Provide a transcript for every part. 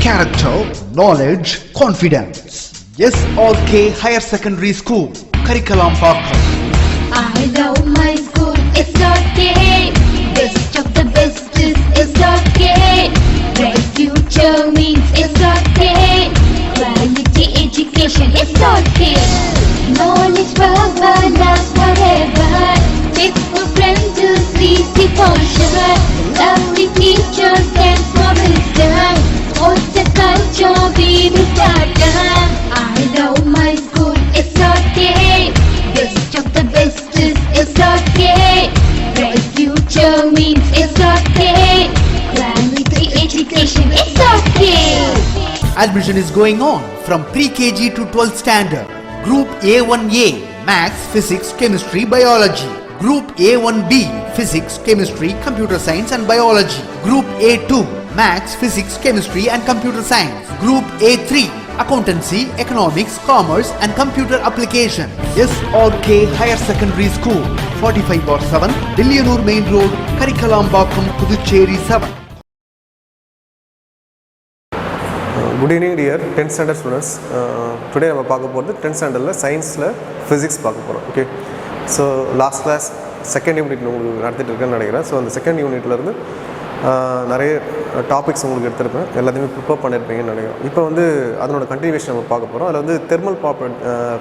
character, knowledge, confidence. SRK Higher Secondary School, Curriculum Pakam. I love my school, SRK. Best of the best is SRK. Bright future means SRK. Quality education, SRK. Knowledge forever, last forever. Faithful friends to see for sure. Lovely teachers and promisers. What's the culture we will start? I love my school, SRK. Best of the best is SRK. Bright future means SRK. Quality education, SRK. Admission is going on from pre-KG to 12th standard. Group A1A, Maths, Physics, Chemistry, Biology. Group A1B, Physics, Chemistry, Computer Science and Biology. Group A2, Maths, Physics, Chemistry and Computer Science. Group A3, Accountancy, Economics, Commerce and Computer Application. SRK Higher Secondary School, 45/7, Dillianur Main Road, Karikalambakkam, Puducherry 7. Good evening dear 10th standard students. Today நம்ம பார்க்க போகிறது 10th standardல சயின்ஸில் physics பார்க்க போகிறோம். Okay, so last class second unit உங்களுக்கு நடத்திட்டு இருக்கேன்னு நினைக்கிறேன். ஸோ அந்த செகண்ட் யூனிட்லேருந்து நிறைய டாபிக்ஸ் உங்களுக்கு எடுத்திருப்பேன், எல்லாத்தையுமே ப்ரிப்பேர் பண்ணியிருப்பீங்கன்னு நினைக்கிறேன். இப்போ வந்து அதனோட கண்டினியூஷன் நம்ம பார்க்க போகிறோம். அதில் வந்து தெர்மல்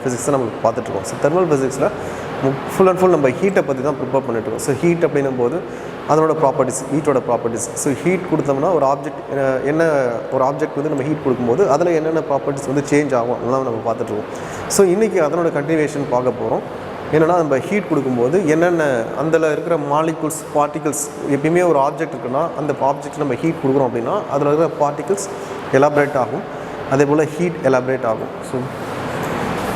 ஃபிசிக்ஸ் தான் நம்ம பார்த்துட்ருக்கோம். ஸோ தெர்மல் ஃபிசிக்ஸில் ஃபுல் அண்ட் ஃபுல் நம்ம ஹீட்டை பற்றி தான் ப்ரிப்பேர் பண்ணிட்டுருக்கோம். ஸோ ஹீட் அப்படின்னும் போது அதனோட ப்ராப்பர்ட்டிஸ், ஹீட்டோட ப்ராப்பர்ட்டிஸ். ஸோ ஹீட் கொடுத்தோம்னா ஒரு ஆப்ஜெக்ட் ஒரு ஆப்ஜெக்ட் வந்து நம்ம ஹீட் கொடுக்கும்போது அதில் என்னென்ன ப்ராப்பர்ட்டிஸ் வந்து சேஞ்ச் ஆகும் அதெல்லாம் நம்ம பார்த்துட்ருக்கோம். ஸோ இன்றைக்கி அதனோட கண்டினியூஷன் பார்க்க போகிறோம். என்னென்னா நம்ம ஹீட் கொடுக்கும்போது என்னென்ன அதில் இருக்கிற மாலிகுல்ஸ், பார்ட்டிகல்ஸ், எப்பயுமே ஒரு ஆப்ஜெக்ட் இருக்குன்னா அந்த ஆப்ஜெக்ட் நம்ம ஹீட் கொடுக்குறோம் அப்படின்னா அதில் இருக்கிற பார்ட்டிகல்ஸ் எலாபரேட் ஆகும், அதே போல் ஹீட் எலாபரேட் ஆகும். So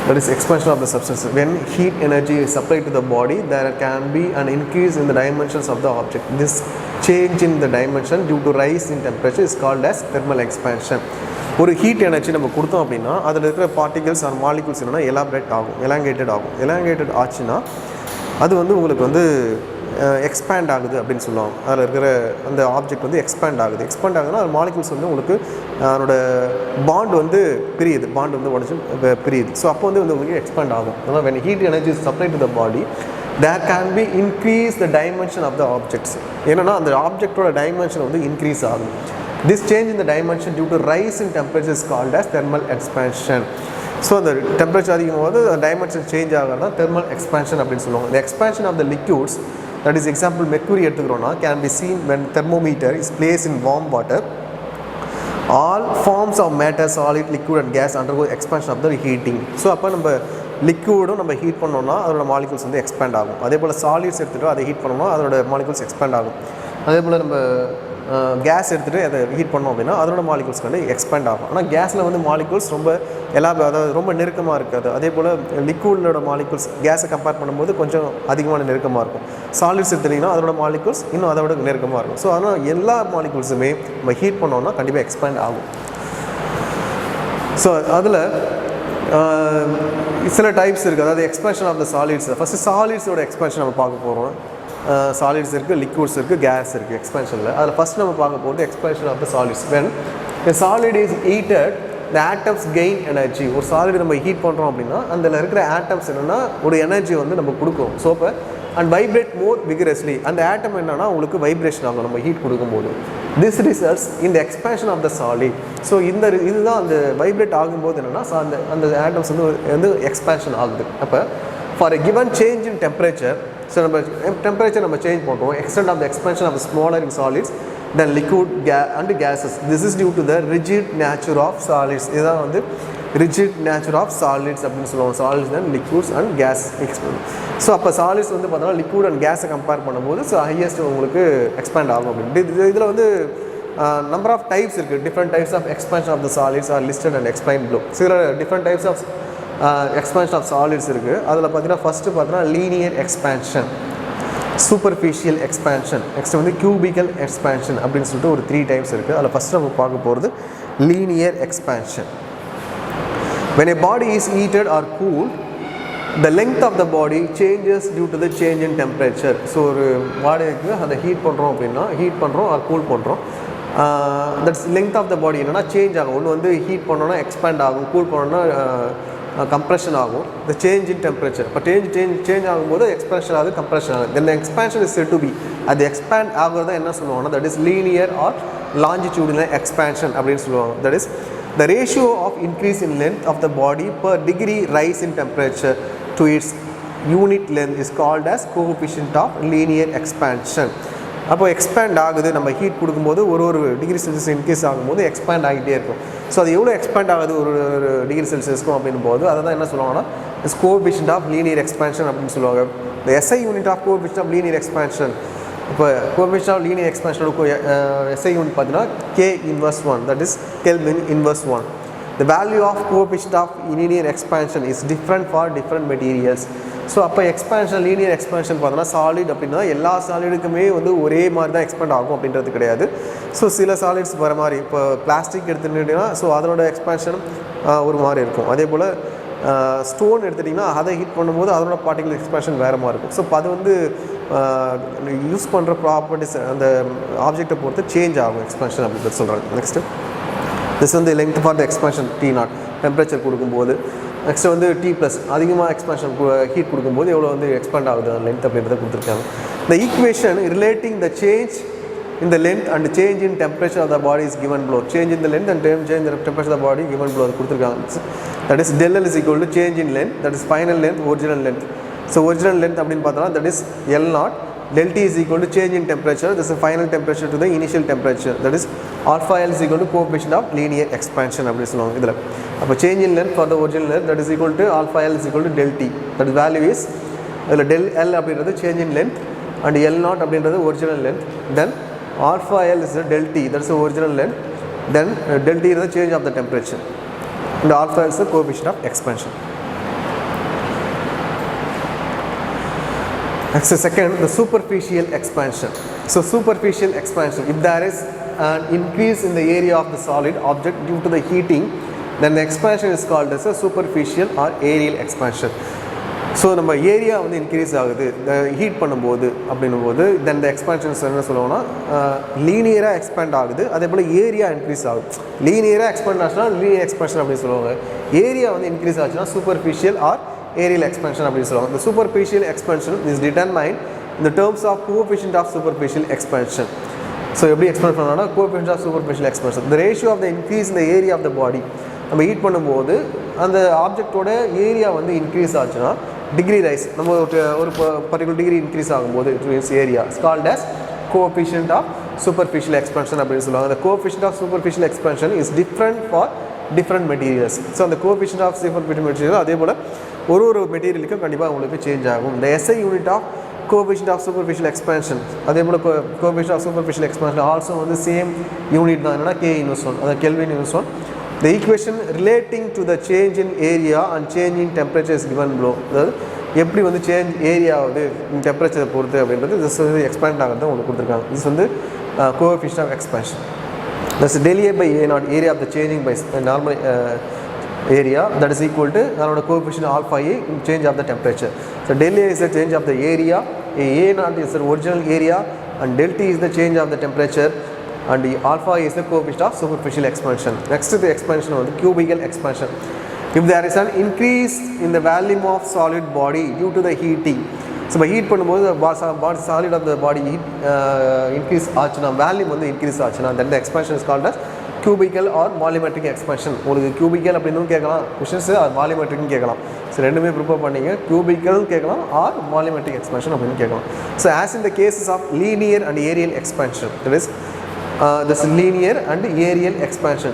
that is expansion of the substance. When heat energy is supplied to the body, there can be an increase in the dimensions of the object. This change in the dimension due to rise in temperature is called as thermal expansion. ஒரு heat energy நம்ம கொடுத்தோம் அப்படின்னா அதில் இருக்கிற particles R molecules என்னென்னா elaborate ஆகும், elongated ஆச்சுன்னா அது வந்து உங்களுக்கு வந்து எக்ஸ்பேண்ட் ஆகுது அப்படின்னு சொல்லுவாங்க. அதில் இருக்கிற அந்த ஆப்ஜெக்ட் வந்து எக்ஸ்பேண்ட் ஆகுதுன்னா அது மாலிகுல்ஸ் வந்து உங்களுக்கு அதனோட பாண்ட் வந்து பாண்ட் வந்து உடச்சி பிரியுது. ஸோ அப்போ வந்து உங்களுக்கு எக்ஸ்பேண்ட் ஆகும். அதனால் when heat energy is supplied to the body, there can be increase the dimension of the objects. ஏன்னா அந்த ஆப்ஜெக்டோட டைமென்ஷன் வந்து இன்க்ரீஸ் ஆகும். This change in the dimension due to rise in temperature is called as thermal expansion. So அந்த temperature அதிகமாக போது dimension change ஆகிறது தான் thermal expansion அப்படின்னு சொல்லுவாங்க. The expansion of the liquids, that is example mercury எடுத்துக்கிறோன்னா, can be seen when thermometer is placed in warm water. All forms of matter, solid, liquid and gas undergo expansion of the heating. So அப்போ நம்ம லிக்விடும் நம்ம heat பண்ணோம்னா அதோட molecules வந்து expand ஆகும். அதே போல் solids எடுத்துகிட்டு அதை ஹீட் பண்ணோம்னா அதோட மாலிகுல்ஸ் எக்ஸ்பேண்ட் ஆகும். அதே போல் நம்ம கேஸ் எடுத்துகிட்டு அதை ஹீட் பண்ணோம் அப்படின்னா அதோட மாலிகுல்ஸ் வந்து எக்ஸ்பேண்ட் ஆகும். ஆனால் கேஸில் வந்து மாலிகுல்ஸ் ரொம்ப அதாவது ரொம்ப நெருக்கமாக இருக்காது. அதே போல் லிக்விடோட மாலிகுல்ஸ் கேஸை கம்பேர் பண்ணும்போது கொஞ்சம் அதிகமான நெருக்கமாக இருக்கும். சாலிட்ஸ் எடுத்துட்டிங்கன்னா அதோட மாலிகுல்ஸ் இன்னும் அதை விட நெருக்கமாக இருக்கும். ஸோ அதனால் எல்லா மாலிகுல்ஸுமே நம்ம ஹீட் பண்ணோம்னா கண்டிப்பாக எக்ஸ்பேண்ட் ஆகும். ஸோ அதில் சில டைப்ஸ் இருக்குது. அதாவது expansion of the solids. First சாலிட்ஸோட எக்ஸ்பேன்ஷன் நம்ம பார்க்க போகிறோம். சாலிட்ஸ் இருக்குது, லிக்விட்ஸ் இருக்குது, கேஸ் இருக்குது எக்ஸ்பேன்ஷனில். அதில் ஃபஸ்ட் நம்ம பார்க்க போகிறது expansion of the solids. When a solid is heated, the atoms gain energy. ஒரு சாலிட் நம்ம ஹீட் பண்ணுறோம் அப்படின்னா அதில் இருக்கிற ஆட்டம்ஸ் என்னென்னா ஒரு எனர்ஜி வந்து நம்ம கொடுக்கும். ஸோ இப்போ அண்ட் வைப்ரேட் மோர் விகரஸ்லி. அந்த ஆட்டம் என்னென்னா உங்களுக்கு வைப்ரேஷன் ஆகும் நம்ம ஹீட் கொடுக்கும்போது. This results in the expansion of the solid. So இதுதான் அந்த வைப்ரேட் ஆகும்போது என்னென்னா அந்த ஆட்டம்ஸ் வந்து எக்ஸ்பேன்ஷன் ஆகுது. அப்போ for a given change in temperature, so நம்ம டெம்பரேச்சர் நம்ம சேஞ்ச் பண்ணுறோம், extent of the expansion of smaller in solids then liquid and gases. This is due to the rigid nature of solids. இதுதான் வந்து rigid nature of solids அப்படின்னு சொல்லுவாங்க. solids then liquids and gas. So அப்போ solids வந்து பார்த்தோன்னா liquid and கேஸை compare பண்ணும்போது so highest உங்களுக்கு எக்ஸ்பேண்ட் ஆகும் அப்படின்ட்டு. இதில் வந்து நம்பர் ஆஃப் டைப்ஸ் இருக்குது. Different types of expansion of the solids are listed and explain below. சில different types of expansion of solids இருக்குது. அதில் பார்த்தீங்கன்னா ஃபஸ்ட்டு பார்த்தோன்னா linear expansion, superficial expansion, next வந்து கியூபிக்கல் எக்ஸ்பேன்ஷன் அப்படின்னு சொல்லிட்டு ஒரு 3 டைப்ஸ் இருக்குது. அதில் ஃபஸ்ட்டு நம்ம பார்க்க போகிறது linear expansion. When a body is heated or cooled, the length of the body changes due to the change in temperature. So ஒரு பாடிக்கு அதை ஹீட் பண்ணுறோம் அப்படின்னா, ஹீட் பண்ணுறோம் ஆர் கூல் பண்ணுறோம், தட்ஸ் லெங்த் ஆஃப் த பாடி என்னென்னா சேஞ்ச் ஆகும். ஒன்று வந்து ஹீட் பண்ணோன்னா எக்ஸ்பேண்ட் ஆகும், கூல் பண்ணோன்னா கம்ப்ரெஷன் ஆகும். இந்த சேஞ்ச் இன் டெம்பரேச்சர் இப்போ சேஞ்ச் ஆகும்போது எக்ஸ்பேன்ஷன் ஆகுது, கம்ப்ரெஷன் ஆகுது. Then expansion is said to be, அது எக்ஸ்பேண்ட் ஆகுறதா என்ன சொல்லுவாங்கன்னா that is linear or longitudinal expansion அப்படின்னு சொல்லுவாங்க. That is the ratio of increase in length of the body per degree rise in temperature to its unit length is called as coefficient of linear expansion. அப்போ expand ஆகுது, நம்ம heat கொடுக்கும்போது ஒரு degree Celsius increase ஆகும்போது expand ஆகிட்டே இருக்கும். So அது எவ்வளோ எக்ஸ்பேண்ட் ஆகுது ஒரு டிகிரி செல்சியஸ்க்கும் அப்படின் போது அதை தான் என்ன சொல்லுவாங்கன்னா is coefficient of linear expansion அப்படின்னு சொல்லுவாங்க. இந்த SI unit of coefficient of linear expansion, இப்போ கோஎஃபிஷியன்ட் ஆஃப் லீனியர் எக்ஸ்பேன்ஷனோட SI யூனிட் பார்த்தீங்கன்னா K inverse 1, that is Kelvin inverse 1. The value of coefficient of linear expansion is different for different materials. So அப்போ expansion linear expansion பார்த்தோன்னா solid அப்படின்னா எல்லா சாலிடுக்குமே வந்து ஒரே மாதிரி தான் எக்ஸ்பேண்ட் ஆகும் அப்படின்றது கிடையாது. ஸோ சில சாலிட்ஸ் வர மாதிரி இப்போ பிளாஸ்டிக் எடுத்துக்கிட்டிங்கன்னா ஸோ அதனோட எக்ஸ்பேன்ஷன் ஒரு மாதிரி இருக்கும். அதே போல் ஸ்டோன் எடுத்துட்டிங்கன்னா அதை ஹீட் பண்ணும்போது அதனோட பார்ட்டிகல் எக்ஸ்பேன்ஷன் வேறு மாதிரி இருக்கும். ஸோ இப்போ அது வந்து யூஸ் பண்ணுற ப்ராப்பர்ட்டிஸ் அந்த ஆப்ஜெக்டை பொறுத்து சேஞ்ச் ஆகும் எக்ஸ்பேன்ஷன் அப்படின்றது சொல்கிறாங்க. நெக்ஸ்ட்டு திஸ் வந்து length for the expansion T0 temperature கொடுக்கும்போது. நெக்ஸ்ட் வந்து T+ அதிகமாக எக்ஸ்பேன்ஷன் ஹீட் கொடுக்கும்போது எவ்வளோ வந்து எக்ஸ்பேண்ட் ஆகுது லென்த் அப்படின்றத கொடுத்துருக்காங்க. The equation relating the change in the length and change in temperature of the body is given below. Change in the length and change in the temperature of the body given below கொடுத்துருக்காங்க. That is del L is equal to change in length, that is final length, original length. So original length அப்படின்னு பார்த்தோம்னா that is L0, del T is equal to change in temperature, this is final temperature to the initial temperature, that is alpha L is equal to coefficient of linear expansion அப்படின்னு சொல்லுவாங்க. இதில் அப்போ change in length for the original length that is equal to alpha L is equal to del T, that is value is இதில் del L அப்படின்றது change in length and L0 அப்படின்றது original length, then alpha L is the del T, that is the original length, then del T is the change of the temperature and alpha L is the coefficient of expansion. Next, second, the superficial expansion. So superficial expansion, if there is an increase in the area of the solid object due to the heating, then the expansion is called as a superficial or aerial expansion. So நம்ம area வந்து increase ஆகுது heat பண்ணும்போது அப்படின்னும் போது தென் இந்த expansions என்ன சொல்லுவோம்னா லீனியராக expand ஆகுது. அதே போல் ஏரியா இன்க்ரீஸ் ஆகுது. லீனியராக எக்ஸ்பேண்ட் ஆச்சுன்னா லீனியர் எக்ஸ்பேன்ஷன் அப்படின்னு சொல்லுவாங்க. ஏரியா வந்து இன்க்ரீஸ் ஆச்சுன்னா சூப்பர்ஃபிஷியல் ஆர் ஏரியல் எக்ஸ்பேன்ஷன் அப்படின்னு சொல்லுவாங்க. இந்த superficial expansion is determine in terms of coefficient of superficial expansion. So எப்படி எக்ஸ்பேண்ட் பண்ணோம்னா coefficient of superficial expansion the ratio of the increase in area of the body. நம்ம heat பண்ணும்போது அந்த ஆப்ஜெக்டோட area வந்து இன்க்ரீஸ் ஆச்சுன்னா டிகிரி ரைஸ் நம்ம ஒரு பர்டிகுலர் டிகிரி இன்க்ரீஸ் ஆகும்போது it means area is called as coefficient of superficial expansion அப்படின்னு சொல்லுவாங்க. அந்த coefficient of superficial expansion is different for different materials. So அந்த கோஎஃபிஷியன்ட் ஆஃப் சூப்பர்ஃபிஷியல் மெட்டீரியல் அதே போல் ஒரு மெட்டீரியலுக்கும் கண்டிப்பாக உங்களுக்கு சேஞ்ச் ஆகும். இந்த SI unit of coefficient of superficial expansion அதே போல் coefficient of superficial expansion also வந்து சேம் யூனிட் தான், என்னன்னா K inverse 1, அதாவது Kelvin inverse 1. The equation relating to the change in area and change in temperature is given below. அதாவது எப்படி வந்து change area வந்து டெம்பரேச்சரை பொறுத்து அப்படின்றது திஸ் வந்து எக்ஸ்பேண்ட் ஆகிறது உங்களுக்கு கொடுத்துருக்காங்க. திஸ் வந்து coefficient of expansion. That's del A by A0, area of the changing by normal area, that is equal to அதனோட coefficient alpha A change of the temperature. So del A is the change of the area, A0 is the original area and del T is the change of the temperature and the alpha is the coefficient of superficial expansion. Next is the expansion of the cubical expansion. If there is an increase in the volume of solid body due to the heating, so by heat பண்ணும்போது solid of the body increase ஆச்சுன்னா volume வந்து increase ஆச்சுன்னா then the expansion is called as cubical or volumetric expansion. உங்களுக்கு cubical அப்படின்னு கேட்கலாம் questions, அது வால்யூமெட்ரிக்னு கேட்கலாம். So ரெண்டுமே ப்ரிப்பேர் பண்ணிங்க, cubical கேட்கலாம் ஆர் volumetric expansion அப்படின்னு கேட்கலாம். So as in the cases of linear and aerial expansion, that is this linear and aerial expansion.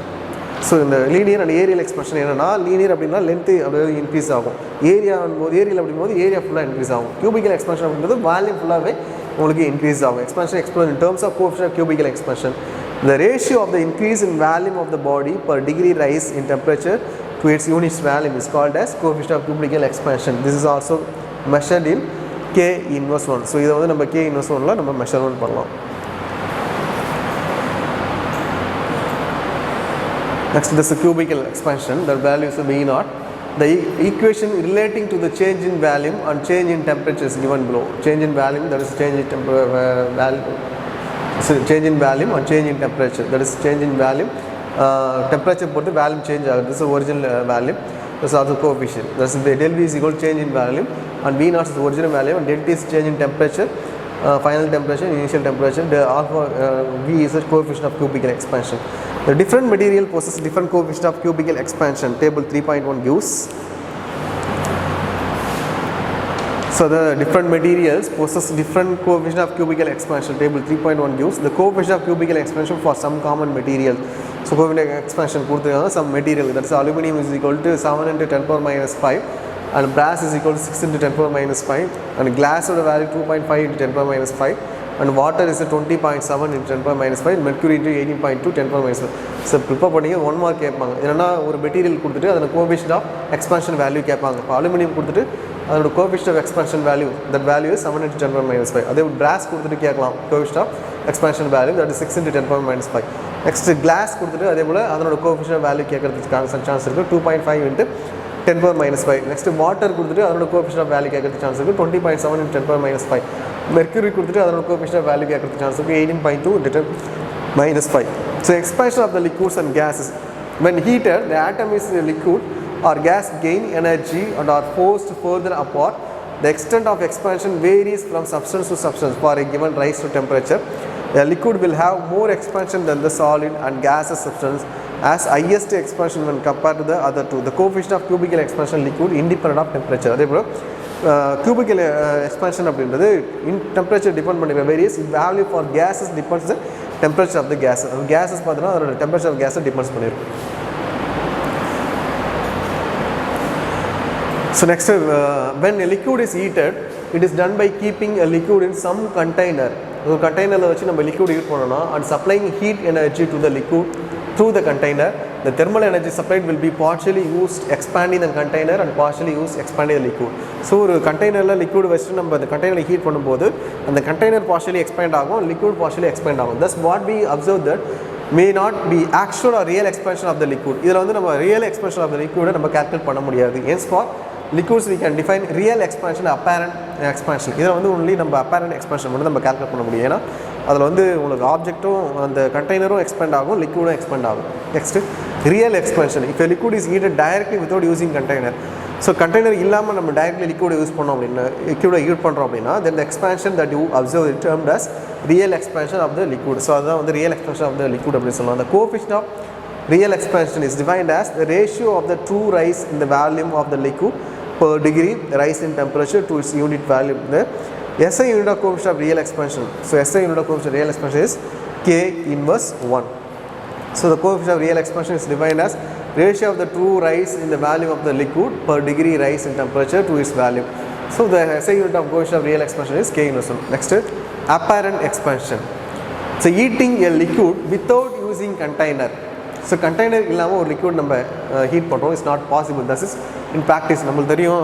So இந்த லீனியர் அண்ட் ஏரியல் எக்ஸ்பென்ஷன் என்னென்னா லீனியர் அப்படின்னா லென்த்து அப்படியே இன்க்ரீஸ் ஆகும், ஏரியா ஏரியல் அப்படிங்கும்போது area ஃபுல்லாக increase ஆகும். கியூபிக்கல் எக்ஸ்பென்ஷன் அப்படின்றது volume ஃபுல்லாகவே உங்களுக்கு இன்க்ரீஸ் ஆகும். Expansion explain in terms of coefficient of cubical expansion. The ratio of the increase in volume of the body per degree rise in temperature to its unit volume is called as coefficient of cubical expansion. This is also measured in K inverse 1. So இதை வந்து நம்ம K inverse 1ல நம்ம measurement பண்ணலாம். Next, this is cubical expansion. The value is V0. The equation relating to the change in volume and change in temperature is given below. Change in volume, that is change in So change in volume and change in temperature. That is change in volume. Temperature பொறுத்து volume change ஆகுது. This is original volume. This is also coefficient. That is the del V is equal to change in volume and V naught is the original volume and del T is change in temperature, final temperature, initial temperature. The alpha V is the coefficient of cubical expansion. The different material possess different coefficient of cubical expansion. Table 3.1 gives. So the different materials possess different coefficient of cubical expansion. Table 3.1 gives the coefficient of cubical expansion for some common material. So coefficient of expansion கொடுத்திருக்காங்க some material, that is aluminum is equal to 7 into 10 power minus 5 and brass is equal to 6 into 10 power minus 5 and glass of the value 2.5 into 10 power minus 5 and water is 20.7 into 10 power minus 5, mercury into 18.2 10 power minus 5. So prepare பண்ணிங்க 1 mark கேட்பாங்க. என்னன்னா ஒரு material கொடுத்துட்டு அதோட coefficient of expansion value கேட்பாங்க. இப்போ aluminium கொடுத்துட்டு அதோட coefficient of expansion value, that value is 7 into 10 power minus 5. அதே brass கொடுத்துட்டு கேட்கலாம் coefficient of expansion value, that is 6 into 10 power minus 5. Next class கொடுத்துட்டு அதே போல் அதனோட கோஎஃபிஷியன்ட் வேல்யூ கேட்கறதுக்கு சான்ஸ் இருக்குது 2.5 into 10 power minus 5. Next water கொடுத்துட்டு அதோட கோஎஃபிஷியன்ட் ஆஃப் வேல்யூ கேட்கறதுக்கு சான்ஸ் இருக்குது 20.7 into 10 power minus 5. மெர்க்குரி கொடுத்துட்டு அதோட கோஎஃபிஷியன்ட் ஆஃப் வேல்யூ கேட்கறதுக்கு சான்ஸ் இருக்குது 18.2 into 10 minus 5. So expansion of the liquids and gases. When heated, the atom is a liquid or gas gain energy and are forced further apart. The extent of expansion varies from substance to substance for a given rise to temperature. A liquid will have more expansion than the solid and gaseous substance as highest expansion when compared to the other two. The coefficient of cubical expansion liquid independent of temperature. அதே போல் cubical expansion அப்படின்றது temperature depend பண்ணிக்கிற various value for gases depends the temperature of the gases. Gases பார்த்தீங்கன்னா அதோட temperature of gases depends பண்ணிருக்கும். So next, when a liquid is heated, it is done by keeping a liquid in some container. ஒரு கண்டெய்னரில் வச்சு நம்ம liquid heat பண்ணோம்னா and supplying heat energy to the liquid through the container. The thermal energy supplied will be partially used expanding the container and partially used expanding the liquid. So ஒரு கண்டெய்னரில் liquid வச்சுட்டு நம்ம அந்த கண்டெய்னரில் heat பண்ணும்போது அந்த container partially expand ஆகும், liquid partially expand ஆகும். Thus what we observe that may not be actual or real expansion of the liquid. இதில் வந்து நம்ம real expansion of the liquid நம்ம calculate பண்ண முடியாது. Hence for liquids we can define real expansion, apparent expansion. இதில் வந்து only நம்ம apparent expansion மட்டும் நம்ம calculate பண்ண முடியும். ஏன்னா அதில் வந்து உங்களுக்கு ஆப்ஜெக்ட்டும் அந்த கண்டெய்னரும் எக்ஸ்பேண்ட் ஆகும், லிக்விடும் எக்ஸ்பேண்ட் ஆகும். Next real expansion. இப்போ liquid is heated directly without using container. So container இல்லாமல் நம்ம டைரக்ட்லி லிக்விட் யூஸ் பண்ணோம் அப்படின்னா, லிக்விடை ஹீட் பண்ணுறோம் அப்படின்னா then expansion that you observe it termed as real expansion of the liquid. So அதுதான் வந்து real expansion of the liquid அப்படின்னு சொல்லலாம். அந்த coefficient of real expansion is defined as the ratio of the true rise in the volume of the liquid per degree rise in temperature to its unit volume. The SI unit of coefficient of real expansion. So SI unit of coefficient of real expansion is K inverse 1. So the coefficient of real expansion is defined as ratio of the true rise in the volume of the liquid per degree rise in temperature to its volume. So the SI unit of coefficient of real expansion is K inverse 1. Next, apparent expansion. So heating a liquid without using container. So container இல்லாமல் ஒரு liquid நம்ம heat பண்ணுறோம், it's not possible. Thus is in practice. நம்மளுக்கு தெரியும்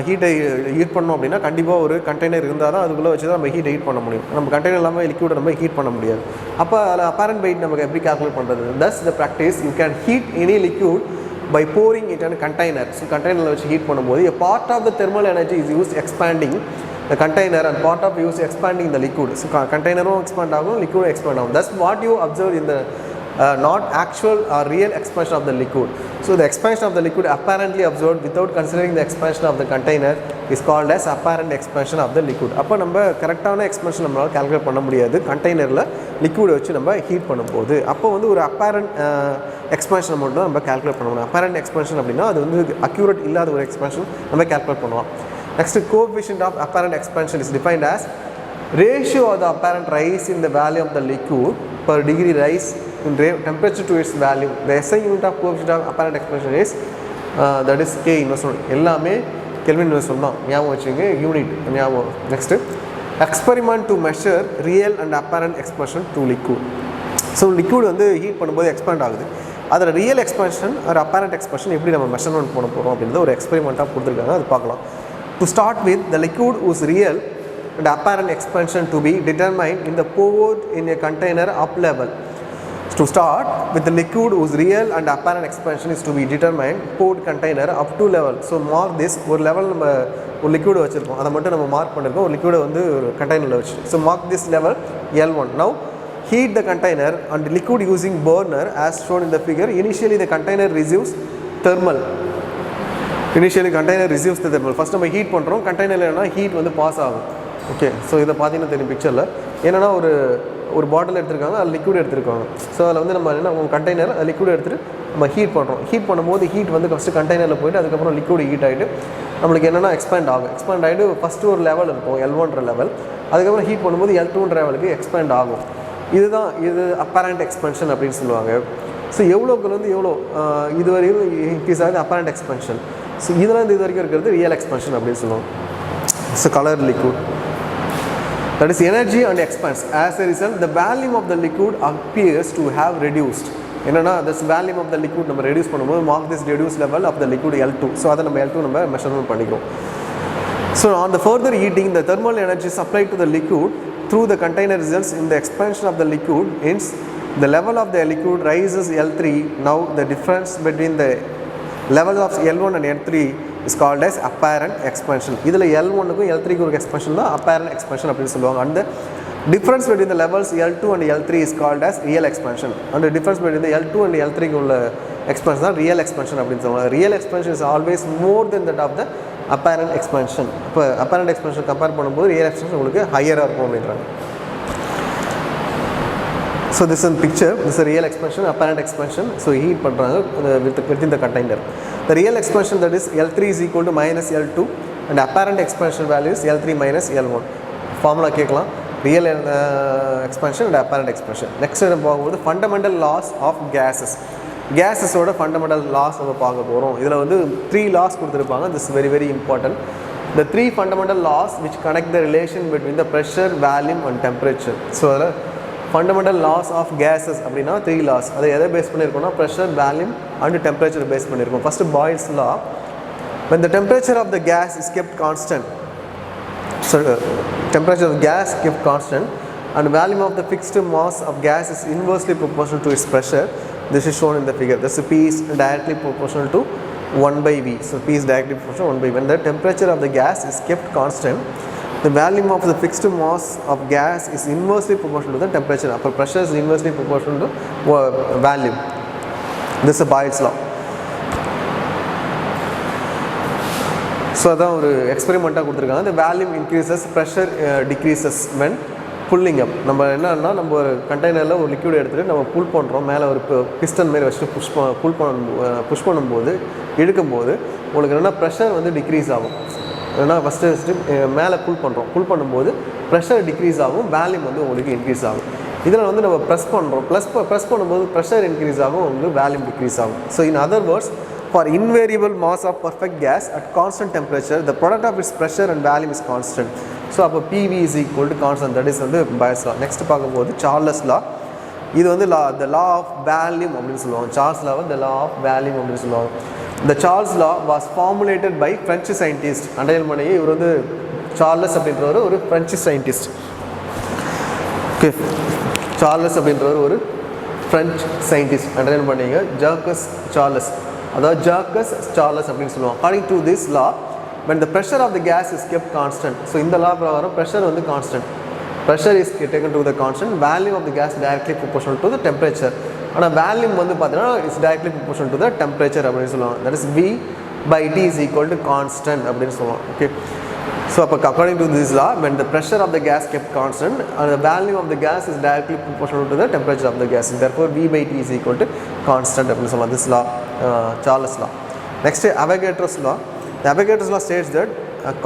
ஹீட்டை heat பண்ணோம் அப்படின்னா கண்டிப்பாக ஒரு கண்டெய்னர் இருந்தால் தான் அதுக்குள்ளே வச்சு தான் நம்ம ஹீட்டை ஹீட் பண்ண முடியும். நம்ம கண்டெய்னர் இல்லாமல் லிக்விடை நம்ம ஹீட் பண்ண முடியாது. அப்போ அதில் அப்பேரண்ட் வெயிட் நமக்கு எப்படி கால்குலேட் பண்ணுறது? Thus the practice you can heat any liquid by pouring it in a container. So container வச்சு ஹீட் பண்ணும்போது a part of the thermal energy is used expanding the container and part of used expanding the liquid. So containeரும் expand ஆகும், liquid expand ஆகும். That's what you observe in the not actual or real expansion of the liquid. So the expansion of the liquid apparently observed without considering the expansion of the container is called as apparent expansion of the liquid. அப்போ நம்ம கரெக்டான எக்ஸ்பென்ஷன் நம்மளால் calculate பண்ண முடியாது கண்டெய்னரில் liquid வச்சு நம்ம heat பண்ணும்போது. அப்போ வந்து ஒரு அப்பேரண்ட் எக்ஸ்பென்ஷன் மட்டும் தான் நம்ம கால்குலேட் பண்ண முடியும். அப்பேரண்ட் எக்ஸ்பென்ஷன் அப்படின்னா அது வந்து அக்யூரேட் இல்லாத ஒரு எக்ஸ்பென்ஷன் நம்ம கால்குலேட் பண்ணுவோம். Next coefficient of apparent expansion is defined as ratio of the apparent rise in the value of the liquid per degree rise in temperature to its value. The SI unit of coefficient of apparent expansion is that is K inverse 1. எல்லாமே kelvin inverse தான் ஞாபகம் வச்சுங்க, unit ஞாபகம். Next experiment to measure real and apparent expansion to liquid. So liquid வந்து heat பண்ணும்போது expand ஆகுது. அதில் real எக்ஸ்பென்ஷன் ஒரு அப்பேரண்ட் எக்ஸ்பென்ஷன் எப்படி நம்ம மெஷர்மெண்ட் பண்ண போகிறோம் அப்படின்றத ஒரு எக்ஸ்பெரிமெண்ட்டாக கொடுத்துருக்காங்க, அது பார்க்கலாம். To start with the liquid whose real and apparent expansion to be determined in the poured in a container up level. To start with the liquid whose real and apparent expansion is to be determined poured container up to level. So mark this, ஒரு level நம்ம ஒரு liquid வச்சுருக்கோம், அதை மட்டும் நம்ம mark பண்ணியிருக்கோம் ஒரு லிக்விடை வந்து ஒரு கண்டெய்னரில் வச்சு. So mark this level L1. Now heat the container and liquid using burner as shown in the figure. Initially the container receives thermal. Initially container receives the thermal. First நம்ம ஹீட் பண்ணுறோம், கண்டெய்னரில் என்ன ஹீட் வந்து pass ஆகும். Okay, so இதை பார்த்தீங்கன்னா தெரியும் பிக்சரில் என்னென்னா ஒரு பாட்டில் எடுத்துருக்காங்க, அது லிக்விட் எடுத்துருக்காங்க. ஸோ அதில் வந்து நம்ம என்ன கண்டெய்னர் அது லிக்விட் எடுத்துகிட்டு நம்ம ஹீட் பண்ணுறோம். ஹீட் பண்ணும்போது ஹீட் வந்து ஃபஸ்ட்டு கண்டெய்னரில் போய்ட்டு அதுக்கப்புறம் லிக்விட் ஹீட் ஆகிட்டு நம்மளுக்கு என்னென்னா எக்ஸ்பேண்ட் ஆகும். எக்ஸ்பேண்ட் ஆகிட்டு ஃபஸ்ட்டு ஒரு லெவல் இருக்கும் L1ன்ற லெவல், அதுக்கப்புறம் ஹீட் பண்ணும்போது L2ன்ற லெவலுக்கு எக்ஸ்பேண்ட் ஆகும். இது அப்பரண்ட் எக்ஸ்பென்ஷன் அப்படின்னு சொல்லுவாங்க. ஸோ எவ்வளோக்கு வந்து எவ்வளோ இது வரையும் இன்க்ரீஸ் ஆகுது அப்பரண்ட் எக்ஸ்பென்ஷன். ஸோ இதில் இது வரைக்கும் இருக்கிறது ரியல் எக்ஸ்பென்ஷன் அப்படின்னு சொல்லுவாங்க. So colour liquid, that is energy and expands. As a result, the volume of the liquid appears to have reduced. என்னன்னா this volume of the liquid நம்ம ரெடியூஸ் பண்ணும்போது mark this reduced level of the liquid L2. So அதை நம்ம L2 நம்ம measurement பண்ணிக்கிறோம். So on the further heating, the thermal energy supplied to the liquid through the container results in the expansion of the liquid. Hence, the level of the liquid rises L3. Now, the difference between the levels of L1 and L3 is called as apparent expansion. இதில் L1க்கும் L3க்கு ஒரு எக்ஸ்பென்ஷன் தான் apparent expansion அப்படின்னு சொல்லுவாங்க. And the difference between the levels L2 and L3 is called as real expansion. And the difference between the L2 and L3க்கு உள்ள expansion தான் real expansion அப்படின்னு சொல்லுவாங்க. Real expansion is always more than that of the apparent expansion. இப்போ apparent expansion compare பண்ணும்போது real expansion உங்களுக்கு ஹையராக இருக்கும் அப்படின்றாங்க. So this is a picture, this is a real expansion, apparent expansion. So heat பண்ணுறாங்க within the container. The real expansion, that is L3 is equal to minus L2 and apparent expansion value is L3 minus L1. Formula கேட்கலாம், real expansion and apparent expansion. Next நம்ம பார்க்கும்போது fundamental laws of gases. Gases-ஓட fundamental laws நம்ம பார்க்க போகிறோம். இதில் வந்து 3 laws கொடுத்துருப்பாங்க. This is very very important. The 3 fundamental laws which connect the relation between the pressure, volume and temperature. So அதில் fundamental laws of gases அப்படின்னா 3 லாஸ். அதை எதை பேஸ் பண்ணியிருக்கோம்னா pressure, volume and temperature base பண்ணியிருக்கோம். First Boyle's law, when the temperature of the gas is kept constant, so temperature of gas kept constant and volume of the fixed mass of gas is inversely proportional to its pressure. This is shown in the figure. Thus P is directly proportional to 1 by V. So P is directly proportional to 1 by V. When the temperature of the gas is kept constant, the volume of the fixed mass of gas is inversely proportional to the temperature. Upper pressure is inversely proportional to volume. This is Boyle's law. So அதான் ஒரு எக்ஸ்பெரிமெண்ட்டாக கொடுத்துருக்காங்க. The volume increases, pressure decreases when pulling up. நம்ம என்னன்னா நம்ம ஒரு கண்டெய்னரில் ஒரு liquid எடுத்துகிட்டு நம்ம புல் பண்ணுறோம், மேலே ஒரு பிஸ்டன் மாரி வச்சுட்டு புஷ் பண்ணும்போது இழுக்கும்போது உங்களுக்கு என்னென்னா ப்ரெஷர் வந்து டிக்ரீஸ் ஆகும். ஏன்னா ஃபஸ்ட்டு மேலே புல் பண்ணும்போது ப்ரெஷர் டிக்ரீஸ் ஆகும், வேல்யூம் வந்து உங்களுக்கு இன்க்ரீஸ் ஆகும். இதில் வந்து நம்ம ப்ரெஸ் பண்ணுறோம், ப்ரெஸ் பண்ணும்போது ப்ரெஷர் இன்க்ரீஸ் ஆகும், உங்களுக்கு வேல்யூம் டிக்ரீஸ் ஆகும். So in other words, for invariable mass of perfect gas at constant temperature, the product of its pressure and volume is constant. So அப்போ PV is equal to constant. That is வந்து boys லா. Next பார்க்கும்போது Charles லா. இது வந்து த law of வேல்யூம் அப்படின்னு சொல்லுவாங்க. Charles லாவை the law of வேல்யூம் அப்படின்னு சொல்லுவாங்க. The Charles law was formulated by French scientist. Underline பண்ணி இவர் வந்து சார்லஸ் அப்படின்றவர் ஒரு ஃப்ரெஞ்சு சயின்டிஸ்ட். ஓகே, சார்லஸ் அப்படின்றவர் ஒரு ஃப்ரெஞ்ச் சயின்டிஸ்ட். அண்டர்லைன் பண்ணிங்க, ஜாக்கஸ் சார்லஸ், அதாவது ஜாக்கஸ் சார்லஸ் அப்படின்னு சொல்லுவாங்க. According to this law, when the pressure of the gas is kept constant, so இந்த லா பிரகாரம் ப்ரெஷர் வந்து constant, pressure is taken to the constant, value of the gas directly proportional to the temperature. ஆனால் வேல்யூம் வந்து பார்த்தீங்கன்னா it's directly proportional to the temperature அப்படின்னு சொல்லுவாங்க. That is V by T is equal to constant அப்படின்னு சொல்லுவாங்க. Okay, so அப்போ according to this law, when the pressure of the gas kept constant and the value of the gas is directly proportional to the temperature of the gas, therefore V by T is equal to constant அப்படின்னு சொல்லலாம். This law Charles law. Next Avogadro's law. The Avogadro's law states that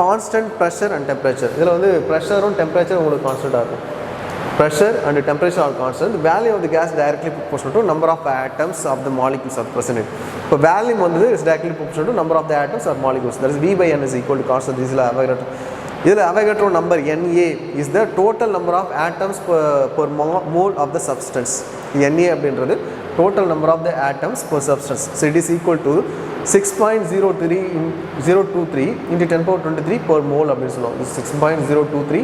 constant pressure and temperature. இதில் வந்து ப்ரெஷரும் டெம்பரேச்சரும் உங்களுக்கு கான்ஸ்டண்ட்டாக இருக்கும். Pressure and temperature are constant. The value of the gas directly proportional to number of atoms of the molecules are present. So volume வந்து is directly proportional to number of the atoms or molecules. That is V by N is equal to constant. This is Avogadro. இதில் Avogadro number Na is the total number of atoms per mole of the substance. Na அப்படின்றது total number of the atoms per substance. So it is equal to 6.023 into 10 power 23 per mole அப்படின்னு சொல்லுவோம். 6.023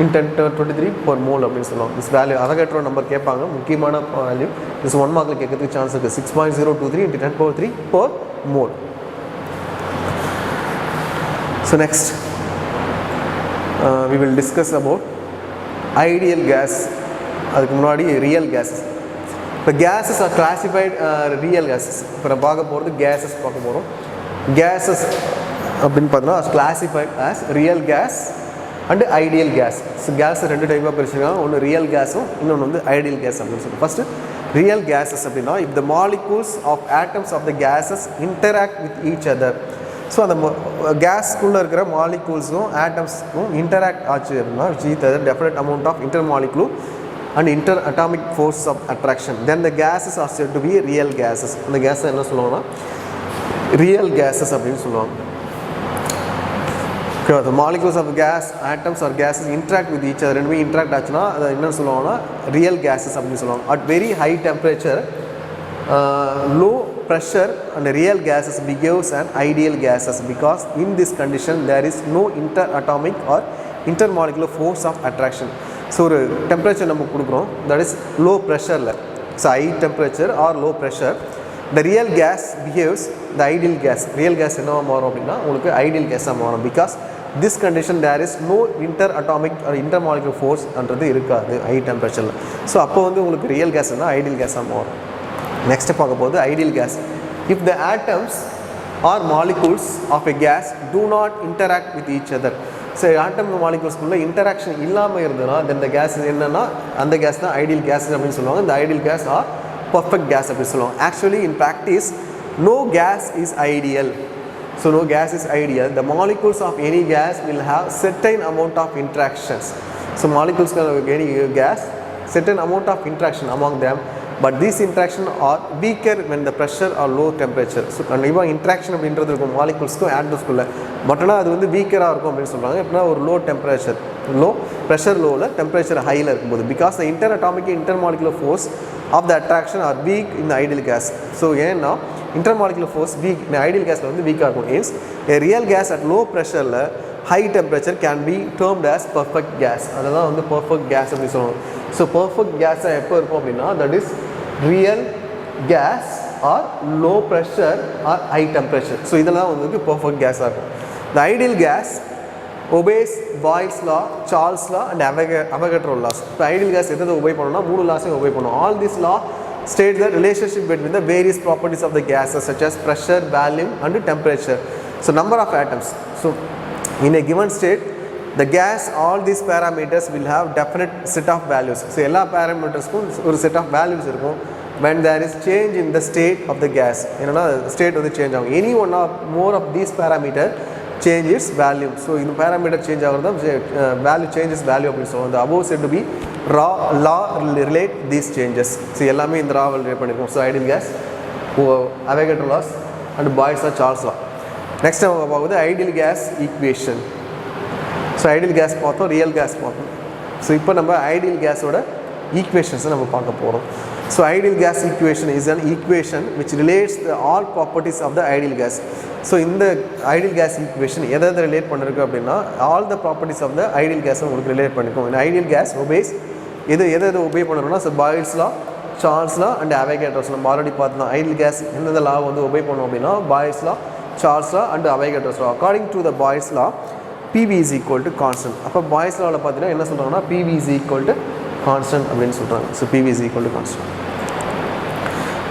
in 1023 per mole அப்படின்னு சொல்லுவோம். This value Avogadro number கேட்பாங்க, முக்கியமான value. This 1 மார்க்கில் கேட்கறதுக்கு chance இருக்குது. 6.023 into 10 power 3 per mole. So next we will discuss about ideal gas அதுக்கு முன்னாடி ரியல் கேஸஸ். இப்போ gases are classified real gases. இப்போ நம்ம பார்க்க போகிறது கேஸஸ் பார்க்க போகிறோம். கேஸஸ் அப்படின்னு பார்த்தோன்னா classified as real gas and ideal gas. So gas ரெண்டு டைப்பாக பிரிச்சுருக்காங்க. ஒன்று ரியல் கேஸும் இன்னொன்று வந்து ஐடியல் கேஸ் அப்படின்னு சொல்லுவோம். ஃபஸ்ட்டு ரியல் கேஸஸ் அப்படின்னா if the molecules of atoms of the gases interact with each other. So அந்த கேஸ்க்குள்ளே இருக்கிற மாலிகூல்ஸும் ஆட்டம்ஸும் இன்டராக்ட் ஆச்சு அப்படின்னா which each other definite amount of inter molecular and inter-atomic force of attraction, then the gases are said to be real gases. அந்த case என்ன சொல்லுவாங்கன்னா ரியல் கேஸஸ் அப்படின்னு சொல்லுவாங்க. Okay, the molecules of gas, atoms or gases interact with each other. ரெண்டுமே interact ஆச்சுன்னா அதை என்ன சொல்லுவாங்கன்னா ரியல் கேஸஸ் அப்படின்னு சொல்லுவாங்க. At very high temperature, low pressure and real gases behaves an ideal gases because in this condition there is no inter-atomic or intermolecular force of attraction. So ஒரு temperature நம்ம கொடுக்குறோம், that is low ப்ரெஷரில். So high temperature or low pressure the real gas behaves the ideal gas. Real gas என்னவா மாறும் அப்படின்னா உங்களுக்கு ideal கேஸாக மாறும். Because this condition there is no inter atomic or inter molecular ஃபோர்ஸ்ன்றது இருக்காது ஹை டெம்பரேச்சரில். ஸோ அப்போ வந்து உங்களுக்கு ரியல் கேஸ் இருந்தால் ஐடியல் கேஸாக மாறும். நெக்ஸ்ட்டு பார்க்க போது ideal gas. If the atoms are molecules of a gas do not interact with each other. So atom மாலிகூல்ஸ்குள்ளே இன்டராக்ஷன் இல்லாமல் இருந்ததுன்னா தென் த கேஸ் என்னென்னா அந்த கேஸ் தான் ஐடியல் கேஸ் அப்படின்னு சொல்லுவாங்க. இந்த ideal gas or perfect gas அப்படின்னு சொல்லுவாங்க. Actually in practice no gas is ideal. So no gas is ideal. The molecules of any gas will have certain amount of interactions. ஸோ molecules any gas certain amount of interaction among them, but these interaction are weaker when the pressure or low temperature. So கண்டிப்பாக interaction அப்படின்றது இருக்கும் மாலிகூல்ஸ்க்கும் ஆட்டம்ஸ்குள்ளே. But ஆனால் அது வந்து வீக்கராக இருக்கும் அப்படின்னு சொல்கிறாங்க. எப்படின்னா ஒரு லோ டெம்பரேச்சர், லோ ப்ரெஷர் லோவில் டெம்பரேச்சர் ஹையில் இருக்கும்போது because the inter atomic inter molecular force of the attraction are weak in ideal gas. So ஏன்னா இன்டர் மாலிகுலர் ஃபோர்ஸ் வீக் இந்த ஐடியல் கேஸில் வந்து வீக்காக இருக்கும். Means a real gas at low ப்ரெஷரில் high temperature can be termed as perfect gas. அதெல்லாம் வந்து perfect gas அப்படின்னு சொல்லுவாங்க. ஸோ பர்ஃபெக்ட் கேஸாக எப்போ இருக்கும் அப்படின்னா that is real gas or low pressure or high temperature. So இதெல்லாம் வந்து பர்ஃபெக்ட் கேஸாக இருக்கும். The ideal gas obeys Boyle's law, Charles' law and Avogadro laws. இப்போ ஐடியல் கேஸ் எதை ஒபே பண்ணணும்னா 3 லாஸையும் ஒபே பண்ணணும். All these law state the relationship between the various properties of the gases such as pressure, volume and temperature. So number of atoms. So in a given state the gas all these parameters will have definite set of values. So எல்லா parametersக்கும் ஒரு set of values இருக்கும். When there is change in the state of the gas, என்னன்னா state வந்து change ஆகும். Any one or more of these parameter change its value. So இந்த parameter change ஆகுறது value changes value அப்படின்னு சொல்லுவோம். The above said to be law relate these changes. So எல்லாமே இந்த law relate பண்ணிருக்கோம். So ideal gas, Avogadro laws and Boyle's law, Charles law. Next நம்ம பார்க்குறது ideal gas equation. So ideal gas பார்த்தோம், real gas பார்த்தோம். So இப்போ நம்ம ideal gasோட equations நம்ம பார்க்க போகிறோம். So ideal gas equation is an equation which relates all properties of the ideal gas. So in the ideal gas equation எதை relate பண்ணிருக்கு அப்படின்னா all the properties of the ideal gas உங்களுக்கு relate பண்ணிக்கும். In ideal gas obeys எதை obey பண்ணணும்னா so Boyle's law, Charles law and Avogadro's law. நம்ம already பார்த்தோம் ideal case எந்தெந்த லா வந்து ஒபே பண்ணோம் அப்படின்னா Boyle's law, Charles law and Avogadro's law. According to the Boyle's law PV is equal to constant. அப்போ Boyle's lawவில் பார்த்தீங்கன்னா என்ன சொல்கிறாங்கன்னா PV is equal to constant அப்படின்னு சொல்கிறாங்க. So PV is equal to constant.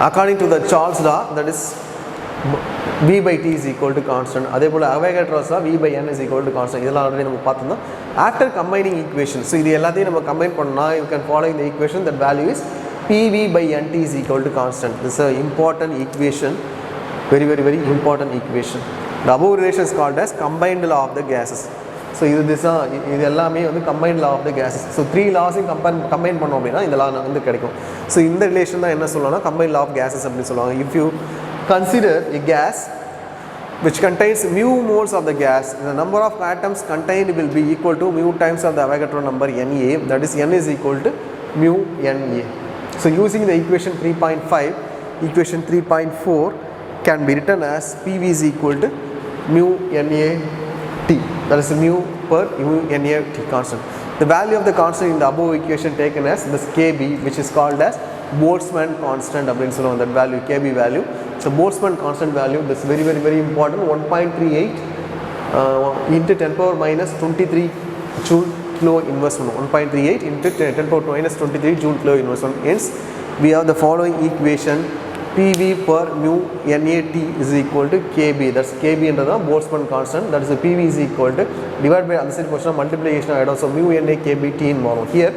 According to the Charles law that is V by T is equal to constant. அதே போல் Avogadro's law V by N is equal to constant. இதெல்லாம் already நம்ம பார்த்தோம்னா after combining equation. So இது எல்லாத்தையும் நம்ம combine பண்ணால் you can follow இந்த equation that value is PV by NT is equal to constant. This is an important equation, very very very important equation. The above relation is called as combined law of the gases. So இது எல்லாமே வந்து combined law of the gases. So 3 லாஸையும் combine பண்ணோம் அப்படின்னா இந்த லா வந்து கிடைக்கும். So இந்த ரிலேஷன் தான் என்ன சொல்லணும்னா கம்பைன்ட் லா ஆஃப் கேஸஸ் அப்படின்னு சொல்லுவாங்க. If you consider a gas which contains mu moles of the gas, the number of atoms contained will be equal to mu times of the Avogadro number Na, that is N is equal to mu Na. So using the equation 3.5, equation 3.4 can be written as PV is equal to mu Na T, that is mu per mu Na T constant. The value of the constant in the above equation taken as this Kb, which is called as Boltzmann constant அப்படின்னு சொல்லுவாங்க. that value Kb value. So Boltzmann constant value, this is very very very important, 1.38 into 10 power minus 23 joule kilo inverse 1. 1.38 into 10 power minus 23 joule kilo inverse 1. Hence, we have the following equation: PV per mu NAT is equal to KB. That's KB under the Boltzmann constant. That is the PV is equal to divided by other side portion of multiplication of item. So mu NA KB T in model. Here,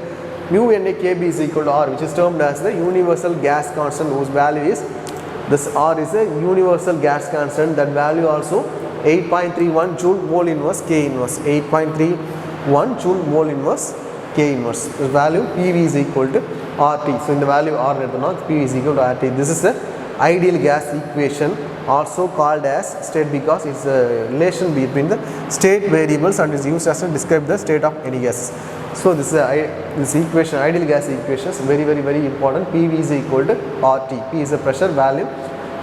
mu NA KB is equal to R, which is termed as the universal gas constant, whose value is, this R is a universal gas constant. That value also 8.31 joule mole inverse K inverse. 8.31 joule mole inverse K inverse. The value PV is equal to RT. So in the value R PV is equal to RT. This is the ideal gas equation, also called as state, because it's a relation between the state variables and is used as to describe the state of any gas. So this equation, ideal gas equation, is very important. PV is equal to RT. P is the pressure value.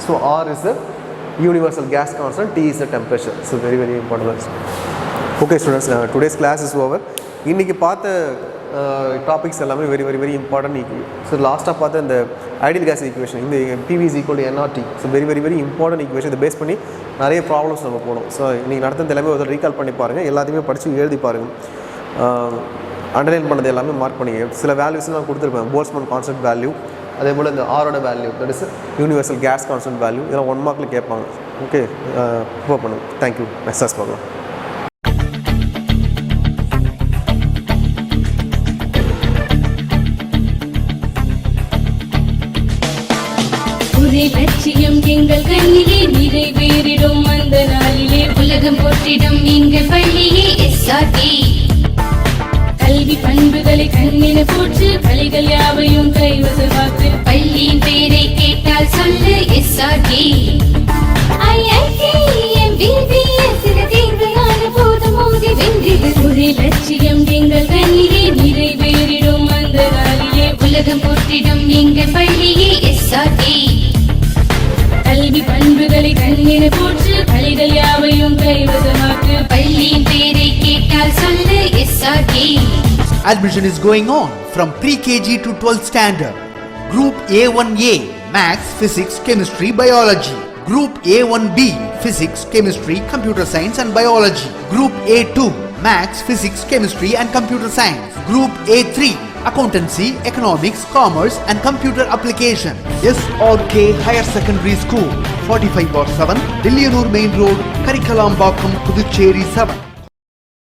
So R is the universal gas constant. T is the temperature. So very important. Okay students, today's class is over. இன்னைக்கு பார்த்த topics எல்லாமே very important. So லாஸ்ட்டாக பார்த்த இந்த ideal case equation, இந்த PV is equal to nRT. So very important equation. இதை base பண்ணி நிறைய ப்ராப்ளம்ஸ் நம்ம போடும். ஸோ இன்றைக்கி நடந்த எல்லாமே ஒரு ரீகால் பண்ணி பாருங்கள், எல்லாத்தையுமே படித்து எழுதி பாருங்கள். அண்டர்லைன் பண்ணது எல்லாமே மார்க் பண்ணிங்க. சில வேல்யூஸ் நான் கொடுத்துருப்பேன். போல்ட்ஸ்மேன் கான்ஸ்டன்ட் வேல்யூ, அதே போல் இந்த ஆரோட value, that is universal case constant value, இதெல்லாம் 1 மார்க்கில் கேட்பாங்க. ஓகே, ப்ரிப்பேர் பண்ணுங்கள். தேங்க்யூ. நெக்ஸ்ட் கிளாஸ் பார்க்கலாம். லட்சியம் எங்கள் கண்ணிலே நிறைவேறிடும் அந்த நாளிலே உலகம் போற்றிடும் எங்கள் பள்ளியே SRT. கல்வி பண்புகளை கண்ணின போற்று கலைகள் யாவையும் கைவசமாக்கு பள்ளியின் பெயரை கேட்டால் சொல்லு SRT. IIT MBBS தேர்வையான போது மோதி வென்றிடு. ஒரே லட்சியம் எங்கள் கண்ணிலே நிறைவேறிடும் அந்த நாளிலே உலகம் போற்றிடும் எங்கள் பள்ளியே SRT. கல்வி பண்புகளை கண்ணின போற்று கலைகள் யாவையும் கைவசமாக்கு பள்ளியின் பெயரை கேட்டால் சொல்லு SRT. Admission is going on from pre-KG to 12th standard. Group A1A Maths, Physics, Chemistry, Biology. Group A1B Physics, Chemistry, Computer Science and Biology. Group A2 Maths, Physics, Chemistry and Computer Science. Group A3 Accountancy, Economics, Commerce and Computer Application. SRK Higher Secondary School, 45/7, Dilliyanur Main Road, Karikalambakkam, Puducherry 7.